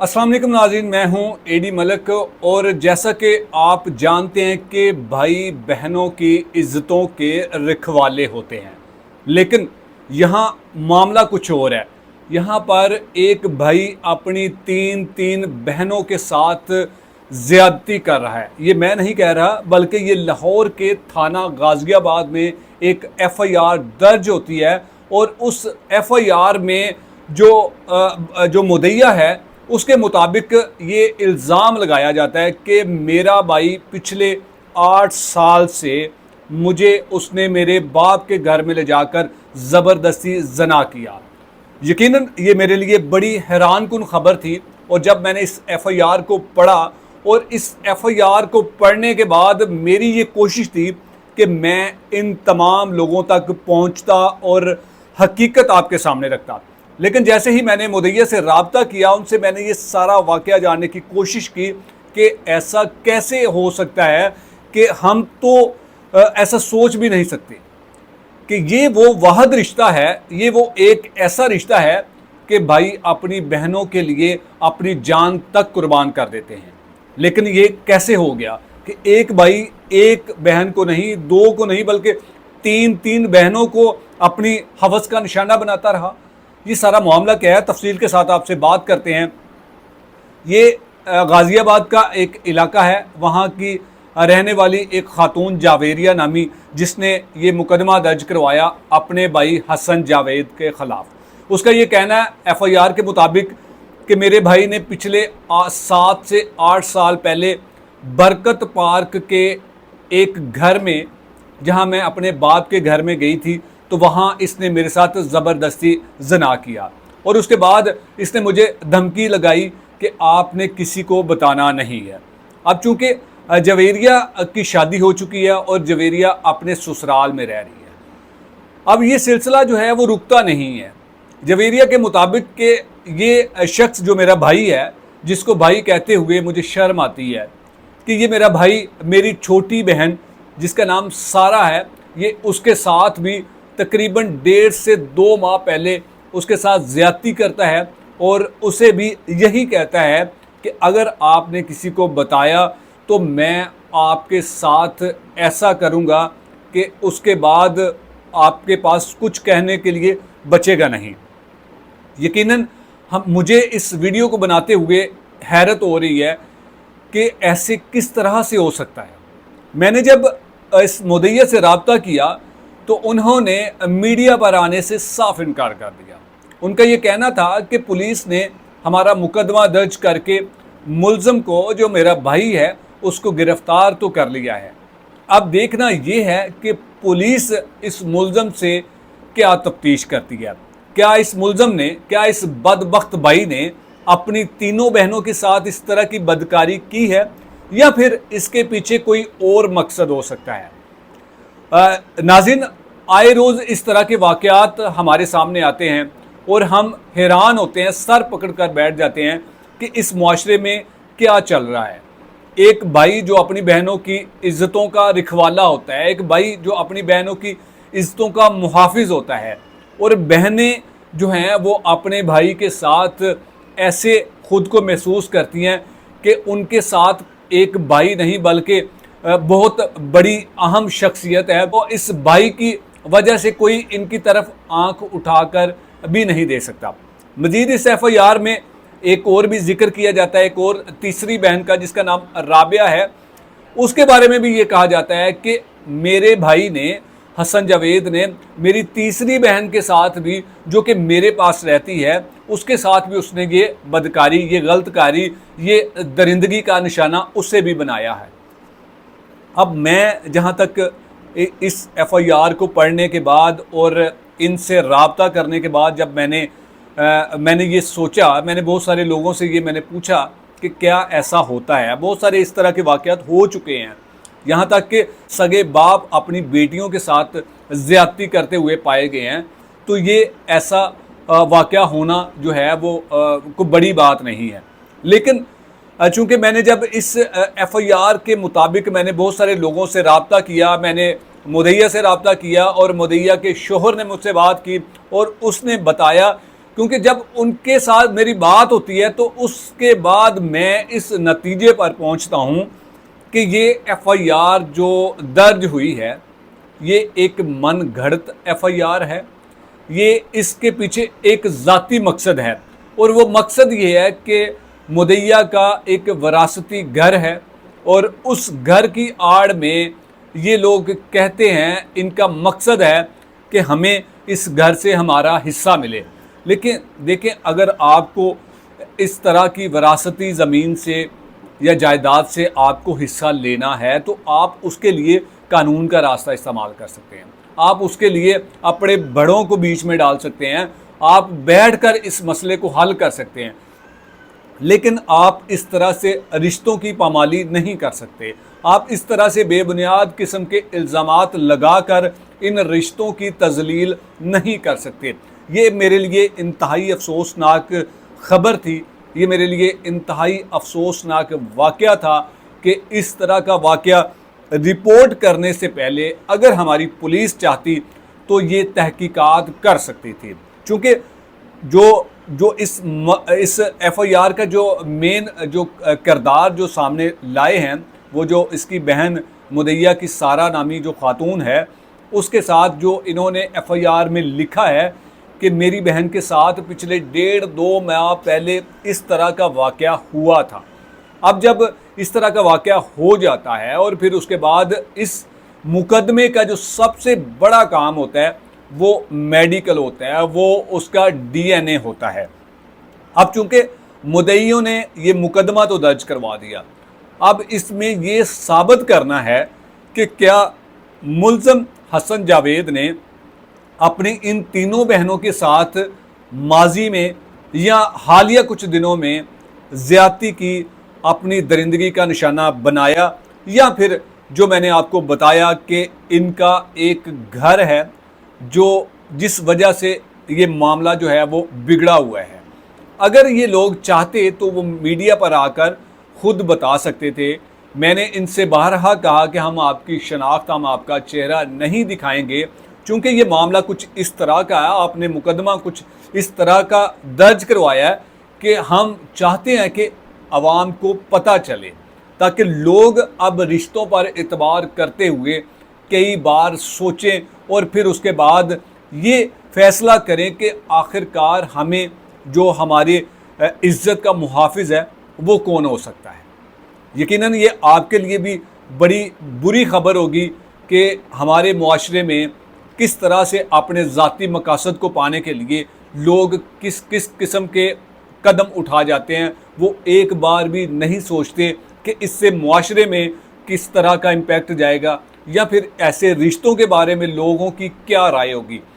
अस्सलाम वालेकुम नाज़रीन, मैं हूं एडी मलिक। और जैसा कि आप जानते हैं कि भाई बहनों की इज़्ज़तों के रखवाले होते हैं, लेकिन यहाँ मामला कुछ और है। यहाँ पर एक भाई अपनी तीन तीन बहनों के साथ ज़्यादती कर रहा है। ये मैं नहीं कह रहा, बल्कि ये लाहौर के थाना गाज़ियाबाद में एक एफ़आईआर दर्ज होती है और उस एफ़आईआर में जो मुद्दईया है उसके मुताबिक ये इल्ज़ाम लगाया जाता है कि मेरा भाई पिछले 8 साल से मुझे उसने मेरे बाप के घर में ले जाकर ज़बरदस्ती जना किया। यकीनन ये मेरे लिए बड़ी हैरानकुन ख़बर थी। और जब मैंने इस एफ़आईआर को पढ़ा और इस एफ़आईआर को पढ़ने के बाद मेरी ये कोशिश थी कि मैं इन तमाम लोगों तक पहुंचता और हकीकत आपके सामने रखता, लेकिन जैसे ही मैंने मुद्दईया से रब्ता किया, उनसे मैंने ये सारा वाक़या जानने की कोशिश की कि ऐसा कैसे हो सकता है कि हम तो ऐसा सोच भी नहीं सकते कि ये वो वाहिद रिश्ता है, ये वो एक ऐसा रिश्ता है कि भाई अपनी बहनों के लिए अपनी जान तक कुर्बान कर देते हैं। लेकिन ये कैसे हो गया कि एक भाई एक बहन को नहीं, दो को नहीं, बल्कि तीन तीन बहनों को अपनी हवस का निशाना बनाता रहा। ये सारा मामला क्या है, तफसील के साथ आपसे बात करते हैं। ये गाज़ियाबाद का एक इलाका है, वहाँ की रहने वाली एक खातून जावेरिया नामी, जिसने ये मुकदमा दर्ज करवाया अपने भाई हसन जावेद के ख़िलाफ़। उसका ये कहना है एफ़आईआर के मुताबिक कि मेरे भाई ने पिछले 7 से 8 साल पहले बरकत पार्क के एक घर में, जहाँ मैं अपने बाप के घर में गई थी, तो वहाँ इसने मेरे साथ ज़बरदस्ती जना किया और उसके बाद इसने मुझे धमकी लगाई कि आपने किसी को बताना नहीं है। अब चूँकि जवेरिया की शादी हो चुकी है और जवेरिया अपने ससुराल में रह रही है, अब ये सिलसिला जो है वो रुकता नहीं है। जवेरिया के मुताबिक कि ये शख्स जो मेरा भाई है, जिसको भाई कहते हुए मुझे शर्म आती है कि ये मेरा भाई मेरी छोटी बहन जिसका नाम सारा है, ये उसके साथ भी तकरीबन 1.5 से 2 माह पहले उसके साथ ज़्यादती करता है और उसे भी यही कहता है कि अगर आपने किसी को बताया तो मैं आपके साथ ऐसा करूँगा कि उसके बाद आपके पास कुछ कहने के लिए बचेगा नहीं। यकीनन मुझे इस वीडियो को बनाते हुए हैरत हो रही है कि ऐसे किस तरह से हो सकता है। मैंने जब इस मुद्दईया से रब्ता किया तो उन्होंने मीडिया पर आने से साफ इनकार कर दिया। उनका ये कहना था कि पुलिस ने हमारा मुकदमा दर्ज करके मुल्ज़म को, जो मेरा भाई है, उसको गिरफ़्तार तो कर लिया है। अब देखना ये है कि पुलिस इस मुल्ज़म से क्या तफ्तीश करती है। क्या इस मुल्ज़म ने, क्या इस बदबख्त भाई ने अपनी तीनों बहनों के साथ इस तरह की बदकारी की है, या फिर इसके पीछे कोई और मकसद हो सकता है। नाज़रीन, आए रोज़ इस तरह के वाक़यात हमारे सामने आते हैं और हम हैरान होते हैं, सर पकड़ कर बैठ जाते हैं कि इस मुआशरे में क्या चल रहा है। एक भाई जो अपनी बहनों की इज़्ज़तों का रखवाला होता है, एक भाई जो अपनी बहनों की इज़्ज़तों का मुहाफ़िज़ होता है, और बहनें जो हैं वो अपने भाई के साथ ऐसे ख़ुद को महसूस करती हैं कि उनके साथ एक भाई नहीं बल्कि बहुत बड़ी अहम शख्सियत है। वो इस भाई की वजह से कोई इनकी तरफ आंख उठाकर भी नहीं दे सकता। मज़ीद इस एफ़आईआर में एक और भी जिक्र किया जाता है, एक और तीसरी बहन का, जिसका नाम राबिया है। उसके बारे में भी ये कहा जाता है कि मेरे भाई ने, हसन जावेद ने, मेरी तीसरी बहन के साथ भी, जो कि मेरे पास रहती है, उसके साथ भी उसने ये बदकारी, ये गलतकारी, ये दरिंदगी का निशाना उससे भी बनाया है। अब मैं जहाँ तक इस एफ़आईआर को पढ़ने के बाद और इनसे रब्ता करने के बाद, जब मैंने ये सोचा, मैंने बहुत सारे लोगों से ये मैंने पूछा कि क्या ऐसा होता है। बहुत सारे इस तरह के वाक़यात हो चुके हैं, यहाँ तक कि सगे बाप अपनी बेटियों के साथ ज़्यादती करते हुए पाए गए हैं। तो ये ऐसा वाक़या होना जो है वो कोई बड़ी बात नहीं है। लेकिन चूँकि मैंने जब इस एफ़आईआर के मुताबिक मैंने बहुत सारे लोगों से रब्ता किया, मैंने मुद्दईया से रब्ता किया और मुद्दईया के शोहर ने मुझसे बात की और उसने बताया क्योंकि जब उनके साथ मेरी बात होती है तो उसके बाद मैं इस नतीजे पर पहुंचता हूं कि ये एफआईआर जो दर्ज हुई है ये एक मन घड़त एफआईआर है। ये इसके पीछे एक ज़ाती मकसद है और वो मकसद ये है कि मुदैया का एक विरासती घर है और उस घर की आड़ में ये लोग कहते हैं, इनका मकसद है कि हमें इस घर से हमारा हिस्सा मिले। लेकिन देखें, अगर आपको इस तरह की विरासती ज़मीन से या जायदाद से आपको हिस्सा लेना है तो आप उसके लिए कानून का रास्ता इस्तेमाल कर सकते हैं। आप उसके लिए अपने बड़ों को बीच में डाल सकते हैं, आप बैठकर इस मसले को हल कर सकते हैं। लेकिन आप इस तरह से रिश्तों की पामाली नहीं कर सकते। आप इस तरह से बेबुनियाद किस्म के इल्ज़ामात लगाकर इन रिश्तों की तज़लील नहीं कर सकते। ये मेरे लिए इंतहाई अफसोसनाक ख़बर थी, ये मेरे लिए इंतहाई अफसोसनाक वाक़या था कि इस तरह का वाक़या रिपोर्ट करने से पहले अगर हमारी पुलिस चाहती तो ये तहकीकात कर सकती थी। चूँकि जो इस एफआईआर का जो मेन जो किरदार जो सामने लाए हैं, वो जो इसकी बहन मुदैया की सारा नामी जो खातून है, उसके साथ जो इन्होंने एफआईआर में लिखा है कि मेरी बहन के साथ पिछले 1.5-2 माह पहले इस तरह का वाक़या हुआ था। अब जब इस तरह का वाक़या हो जाता है और फिर उसके बाद इस मुकदमे का जो सबसे बड़ा काम होता है वो मेडिकल होता है, वो उसका डीएनए होता है। अब चूंकि मुद्दईयों ने ये मुकदमा तो दर्ज करवा दिया, अब इसमें ये साबित करना है कि क्या मुल्ज़म हसन जावेद ने अपनी इन तीनों बहनों के साथ माजी में या हालिया कुछ दिनों में ज़्यादती की, अपनी दरिंदगी का निशाना बनाया, या फिर जो मैंने आपको बताया कि इनका एक घर है जो जिस वजह से ये मामला जो है वो बिगड़ा हुआ है। अगर ये लोग चाहते तो वो मीडिया पर आकर खुद बता सकते थे। मैंने इनसे बारहा कहा कि हम आपकी शनाख्त, हम आपका चेहरा नहीं दिखाएंगे, चूँकि ये मामला कुछ इस तरह का है, आपने मुकदमा कुछ इस तरह का दर्ज करवाया है कि हम चाहते हैं कि आवाम को पता चले, ताकि लोग अब रिश्तों पर एतबार करते हुए कई बार सोचें और फिर उसके बाद ये फैसला करें कि आखिरकार हमें जो हमारे इज़्ज़त का मुहाफ़िज़ है वो कौन हो सकता है। यकीनन ये आपके लिए भी बड़ी बुरी ख़बर होगी कि हमारे मुआशरे में किस तरह से अपने ज़ाती मकासद को पाने के लिए लोग किस किस किस्म के कदम उठा जाते हैं। वो एक बार भी नहीं सोचते कि इससे मुआशरे में किस तरह का इम्पैक्ट जाएगा या फिर ऐसे रिश्तों के बारे में लोगों की क्या राय होगी।